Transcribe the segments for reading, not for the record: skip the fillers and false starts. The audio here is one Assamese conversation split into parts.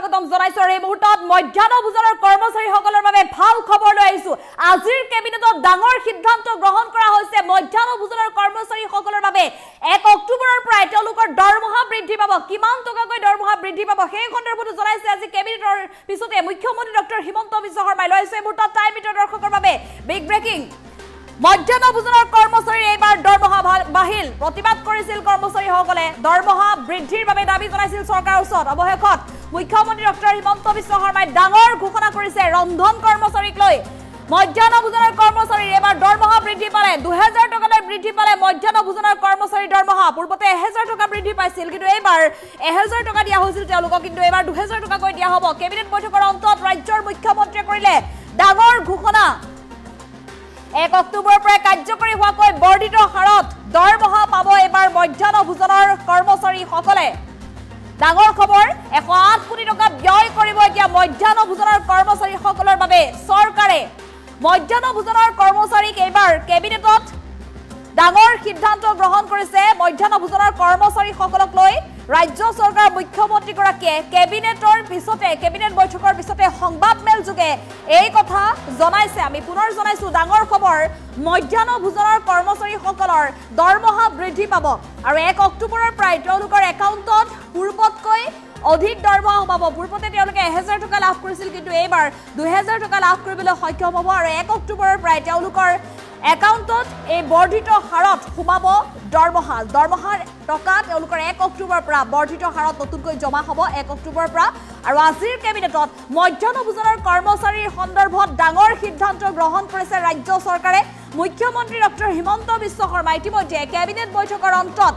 স্বাগতম জনাইছো আৰু এই মুহূৰ্তত মধ্যাহ্ন ভোজনৰ কৰ্মচাৰীসকলৰ বাবে ভাল খবৰ লৈ আহিছো আজিৰ কেবিনেটত ডাঙৰ সিদ্ধান্ত গ্ৰহণ কৰা হৈছে মধ্যাহ্ন ভোজনৰ কৰ্মচাৰীসকলৰ বাবে 1 অক্টোবৰৰ পৰা তেওঁলোকৰ দৰমহা বৃদ্ধি পাব কিমান টকাকৈ দৰমহা বৃদ্ধি পাব সেই সন্দৰ্ভত জনাইছে আজি কেবিনেটৰ পিছতে মুখ্যমন্ত্ৰী ডক্টৰ হিমন্ত বিশ্ব শৰ্মাই লৈছে এই মুহূৰ্তত টাইম মিটাৰ দৰ্শকৰ বাবে বিগ ব্ৰেকিং মধ্যাহ্ন ভোজনৰ কৰ্মচাৰী এইবাৰ দৰমহা বাহিল প্ৰতিবাদ কৰিছিল কৰ্মচাৰীসকলে দৰমহা বৃদ্ধিৰ বাবে দাবী জনাইছিল চৰকাৰৰ ওচৰত অৱশেষত মুখ্যমন্ত্ৰী ডক্টৰ হিমন্ত বিশ্ব শৰ্মাই ডাঙৰ ঘোষণা কৰিছে ৰন্ধন কৰ্মচাৰীক লৈ মধ্যাহ্ন ভোজনৰ কৰ্মচাৰীৰ এইবাৰ দৰমহা বৃদ্ধি পালে 2000 টকালৈ বৃদ্ধি পালে মধ্যাহ্ন ভোজনৰ কৰ্মচাৰীৰ দৰমহা পূৰ্বতে 1000 টকা বৃদ্ধি পাইছিল কিন্তু এইবাৰ 1000 টকা দিয়া হৈছিল তেওঁলোকক কিন্তু এইবাৰ 2000 টকাকৈ দিয়া হ'ব কেবিনেট বৈঠকৰ অন্তত ৰাজ্যৰ মুখ্যমন্ত্ৰীয়ে কৰিলে ডাঙৰ ঘোষণা 1 অক্টোবৰৰ পৰা কাৰ্যকৰী হোৱাকৈ বৰ্ধিত হাৰত দৰমহা পাব এবাৰ মধ্যাহ্ন ভোজনৰ কৰ্মচাৰীসকলে ডাঙৰ খবৰ 108 কোটি টকা ব্যয় কৰিব এতিয়া মধ্যাহ্ন ভোজনৰ কৰ্মচাৰীসকলৰ বাবে চৰকাৰে মধ্যাহ্ন ভোজনৰ কৰ্মচাৰীক এবাৰ কেবিনেটত ডাঙৰ সিদ্ধান্ত গ্ৰহণ কৰিছে মধ্যাহ্ন ভোজনৰ কৰ্মচাৰীসকলক লৈ ৰাজ্য চৰকাৰ মুখ্যমন্ত্ৰী গৰাকীয়ে কেবিনেটৰ পিছতে কেবিনেট বৈঠকৰ পিছতে সংবাদমেল যোগে এই কথা জনাইছে আমি পুনৰ জনাইছো ডাঙৰ খবৰ মধ্যাহ্ন ভোজনৰ কৰ্মচাৰীসকলৰ দৰমহা বৃদ্ধি পাব আৰু 1 অক্টোবৰৰ পৰা তেওঁলোকৰ একাউণ্টত পূৰ্বতকৈ অধিক দৰমহা পাব পূৰ্বতে তেওঁলোকে 1000 টকা লাভ কৰিছিল কিন্তু এইবাৰ 2000 টকা লাভ কৰিবলৈ সক্ষম হ'ব আৰু 1 অক্টোবৰৰ পৰা তেওঁলোকৰ একাউণ্টত এই বৰ্ধিত হাৰত সোমাব দৰমহাৰ টকা তেওঁলোকৰ 1 অক্টোবৰৰ পৰা বৰ্ধিত হাৰত নতুনকৈ জমা হ'ব 1 অক্টোবৰৰ পৰা আৰু আজিৰ কেবিনেটত মধ্যাহ্ন ভোজনৰ কৰ্মচাৰীৰ সন্দৰ্ভত ডাঙৰ সিদ্ধান্ত গ্ৰহণ কৰিছে ৰাজ্য চৰকাৰে মুখ্যমন্ত্ৰী ডক্টৰ হিমন্ত বিশ্ব শৰ্মা ইতিমধ্যে কেবিনেট বৈঠকৰ অন্তত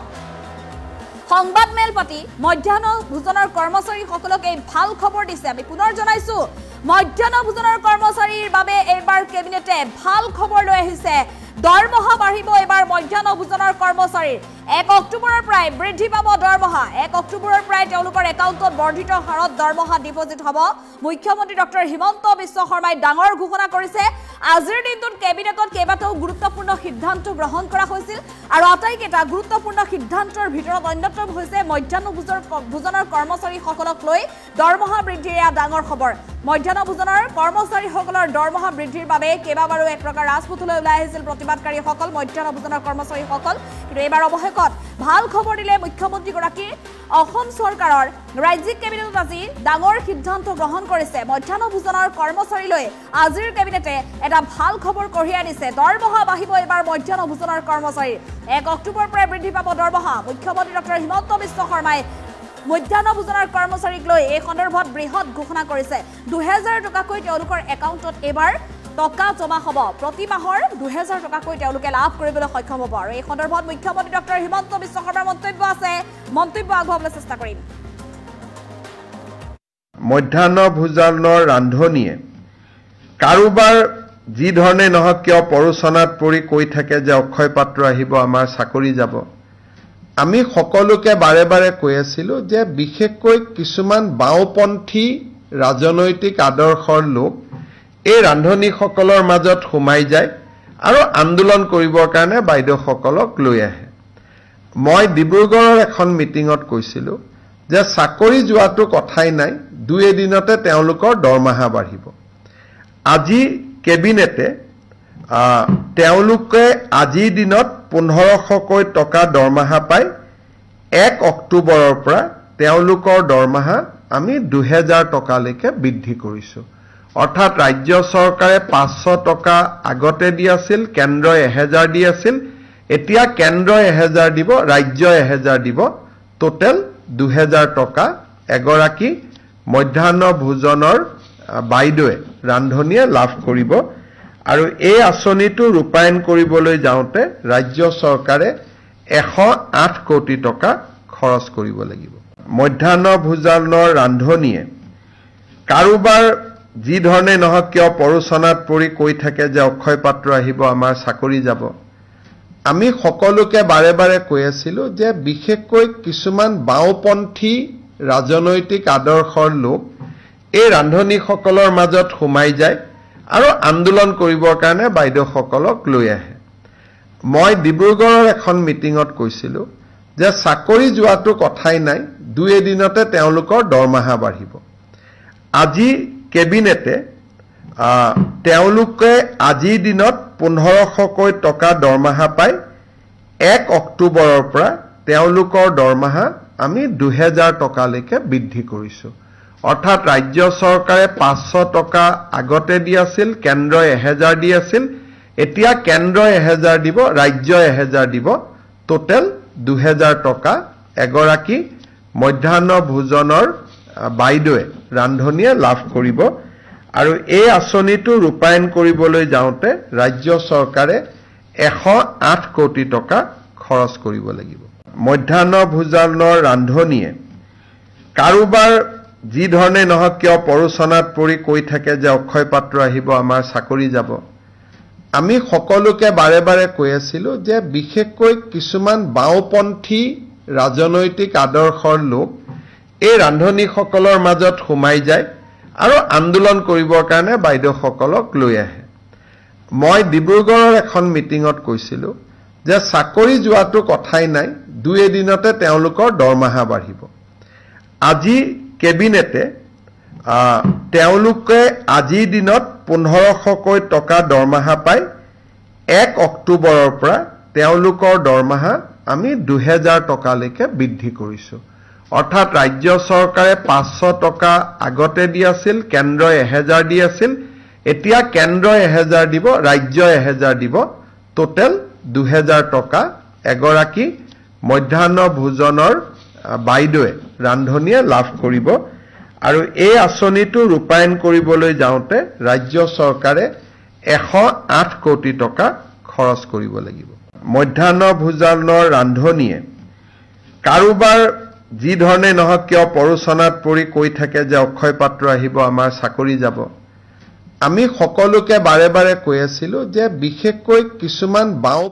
সংবাদমেল পাতি মধ্যাহ্ন ভোজনৰ কৰ্মচাৰীসকলক এই ভাল খবৰ দিছে আমি পুনৰ জনাইছো মধ্যাহ্ন ভোজনৰ কৰ্মচাৰীৰ বাবে এইবাৰ কেবিনেটে ভাল খবৰ লৈ আহিছে দৰমহা বাঢ়িব এইবাৰ মধ্যাহ্ন ভোজনৰ কৰ্মচাৰীৰ 1 অক্টোবৰৰ পৰা বৃদ্ধি পাব দৰমহা 1 অক্টোবৰৰ পৰা তেওঁলোকৰ একাউণ্টত বৰ্ধিত হাৰত দৰমহা ডিপজিট হ'ব মুখ্যমন্ত্ৰী ডক্টৰ হিমন্ত বিশ্ব শৰ্মাই ডাঙৰ ঘোষণা কৰিছে আজিৰ দিনটোত কেবিনেটত কেইবাটাও গুৰুত্বপূৰ্ণ সিদ্ধান্ত গ্ৰহণ কৰা হৈছিল আৰু আটাইকেইটা গুৰুত্বপূৰ্ণ সিদ্ধান্তৰ ভিতৰত অন্যতম হৈছে মধ্যাহ্ন ভোজনৰ কৰ্মচাৰীসকলক লৈ দৰমহা বৃদ্ধিৰ এয়া ডাঙৰ খবৰ মধ্যাহ্ন ভোজনৰ কৰ্মচাৰীসকলৰ দৰমহা বৃদ্ধিৰ বাবে কেইবাবাৰো এক প্ৰকাৰ ৰাজপথলৈ ওলাই আহিছিল প্ৰতিবাদকাৰীসকল মধ্যাহ্ন ভোজনৰ কৰ্মচাৰীসকল কিন্তু এইবাৰ অৱশেষত ভাল খবৰ দিলে মুখ্যমন্ত্ৰী গৰাকী অসম চৰকাৰৰ ৰাজ্যিক কেবিনেটত আজি ডাঙৰ সিদ্ধান্ত গ্ৰহণ কৰিছে মধ্যাহ্ন ভোজনৰ কৰ্মচাৰীলৈ আজিৰ কেবিনেটে এটা ভাল খবৰ কঢ়িয়াই দিছে দৰমহা বাঢ়িব এইবাৰ মধ্যাহ্ন ভোজনৰ কৰ্মচাৰীৰ 1 অক্টোবৰৰ পৰা বৃদ্ধি পাব দৰমহা মুখ্যমন্ত্ৰী ডক্টৰ হিমন্ত বিশ্ব শৰ্মাই মধ্যাহ্ন ভোজনৰ কৰ্মচাৰীক লৈ এই সন্দৰ্ভত বৃহৎ ঘোষণা কৰিছে 2000 টকাকৈ তেওঁলোকৰ একাউণ্টত এবাৰ টকা জমা হ'ব প্ৰতি মাহৰ 2000 টকাকৈ তেওঁলোকে লাভ কৰিবলৈ সক্ষম হ'ব আৰু এই সন্দৰ্ভত মুখ্যমন্ত্ৰী ডক্টৰ হিমন্ত বিশ্ব শৰ্মাৰ মন্তব্য আছে মন্তব্য আগবঢ়াবলৈ চেষ্টা কৰিম মধ্যাহ্ন ভোজনৰ ৰান্ধনিয়ে কাৰোবাৰ যি ধৰণে নহওক কিয় পৰোচনাত পৰি কৈ থাকে যে অক্ষয় পাত্ৰ আহিব আমাৰ চাকৰি যাব আমি সকলোকে বাৰে বাৰে কৈ আছিলোঁ যে বিশেষকৈ কিছুমান বাওঁপন্থী ৰাজনৈতিক আদৰ্শৰ লোক এই ৰান্ধনিসকলৰ মাজত সোমাই যায় আৰু আন্দোলন কৰিবৰ কাৰণে বাইদেউসকলক লৈ আহে মই ডিব্ৰুগড়ৰ এখন মিটিঙত কৈছিলোঁ যে চাকৰি যোৱাটো কথাই নাই দুই এদিনতে তেওঁলোকৰ দৰমহা বাঢ়িব আজি কেবিনেটে তেওঁলোকে আজিৰ দিনত 1500কৈ টকা দৰমহা পায় 1 অক্টোবৰৰ পৰা তেওঁলোকৰ দৰমহা আমি 2000 টকালৈকে বৃদ্ধি কৰিছোঁ অৰ্থাৎ ৰাজ্য চৰকাৰে 500 টকা আগতে দি আছিল কেন্দ্ৰই 1000 দি আছিল এতিয়া কেন্দ্ৰই 1000 দিব ৰাজ্যই 1000 দিব টোটেল 2000 টকা এগৰাকী মধ্যাহ্ন ভোজনৰ বাইদেৱে ৰান্ধনিয়ে লাভ কৰিব আৰু এই আঁচনিটো ৰূপায়ণ কৰিবলৈ যাওঁতে ৰাজ্য চৰকাৰে 108 কোটি টকা খৰচ কৰিব লাগিব মধ্যাহ্ন ভোজনৰ ৰান্ধনিয়ে কাৰোবাৰ যি ধৰণে নহওক কিয় পৰোচনাত পৰি কৈ থাকে যে অক্ষয় পাত্ৰ আহিব আমাৰ চাকৰি যাব আমি সকলোকে বাৰে বাৰে কৈ আছিলোঁ যে বিশেষকৈ কিছুমান বাওঁপন্থী ৰাজনৈতিক আদৰ্শৰ লোক এই ৰান্ধনিসকলৰ মাজত সোমাই যায় আৰু আন্দোলন কৰিবৰ কাৰণে বাইদেউসকলক লৈ আহে মই ডিব্ৰুগড়ৰ এখন মিটিঙত কৈছিলোঁ যে চাকৰি যোৱাটো কথাই নাই দুই এদিনতে তেওঁলোকৰ দৰমহা বাঢ়িব আজি কেবিনেটে তেওঁলোকে আজিৰ দিনত 1500কৈ টকা দৰমহা পায় 1 অক্টোবৰৰ পৰা তেওঁলোকৰ দৰমহা আমি 2000 টকালৈকে বৃদ্ধি কৰিছো অৰ্থাৎ ৰাজ্য চৰকাৰে 500 টকা আগতে দি আছিল কেন্দ্ৰই 1000 দি আছিল এতিয়া কেন্দ্ৰই 1000 দিব ৰাজ্যই 1000 দিব টোটেল 2000 টকা এগৰাকী মধ্যাহ্ন ভোজনৰ বাইদেৱে ৰান্ধনীয়ে লাভ কৰিব আৰু এই আঁচনিটো ৰূপায়ণ কৰিবলৈ যাওঁতে ৰাজ্য চৰকাৰে 108 কোটি টকা খৰচ কৰিব লাগিব মধ্যাহ্ন ভোজনৰ ৰান্ধনীয়ে কাৰোবাৰ যি ধৰণে নহওক কিয় পৰোচনাত পৰি কৈ থাকে যে অক্ষয় পাত্ৰ আহিব আমাৰ চাকৰি যাব আমি সকলোকে বাৰে বাৰে কৈ আছিলো যে বিশেষকৈ কিছুমান বাওপন্থী ৰাজনৈতিক আদৰ্শৰ লোক এই ৰান্ধনীসকলৰ মাজত সোমাই যায় আৰু আন্দোলন কৰিবৰ কাৰণে বাইদেউসকলক লৈ আহে মই ডিব্ৰুগড়ৰ এখন মিটিঙত কৈছিলো যে চাকৰি যোৱাটো কথাই নাই দুই এদিনতে তেওঁলোকৰ দৰমহা বাঢ়িব আজি কেবিনেটে তেওঁলোকে আজিৰ দিনত 1500কৈ টকা দৰমহা পায় 1 অক্টোবৰৰ পৰা তেওঁলোকৰ দৰমহা আমি 2000 টকালৈকে বৃদ্ধি কৰিছো অৰ্থাৎ ৰাজ্য চৰকাৰে 500 টকা আগতে দি আছিল কেন্দ্ৰই 1000 দি আছিল এতিয়া কেন্দ্ৰই 1000 দিব ৰাজ্যই 1000 দিব টোটেল 2000 টকা এগৰাকী মধ্যাহ্ন ভোজনৰ বাইদেৱে ৰান্ধনীয়ে লাভ কৰিব আৰু এই আঁচনিটো ৰূপায়ণ কৰিবলৈ যাওঁতে ৰাজ্য চৰকাৰে 108 কোটি টকা খৰচ কৰিব লাগিব মধ্যাহ্ন ভোজনৰ ৰান্ধনীয়ে কাৰোবাৰ যি ধৰণে নহওক কিয় পৰোচনাত পৰি কৈ থাকে যে অক্ষয় পাত্ৰ আহিব আমাৰ চাকৰি যাব আমি সকলোকে বাৰে বাৰে কৈ আছিলো যে বিশেষকৈ কিছুমান বাও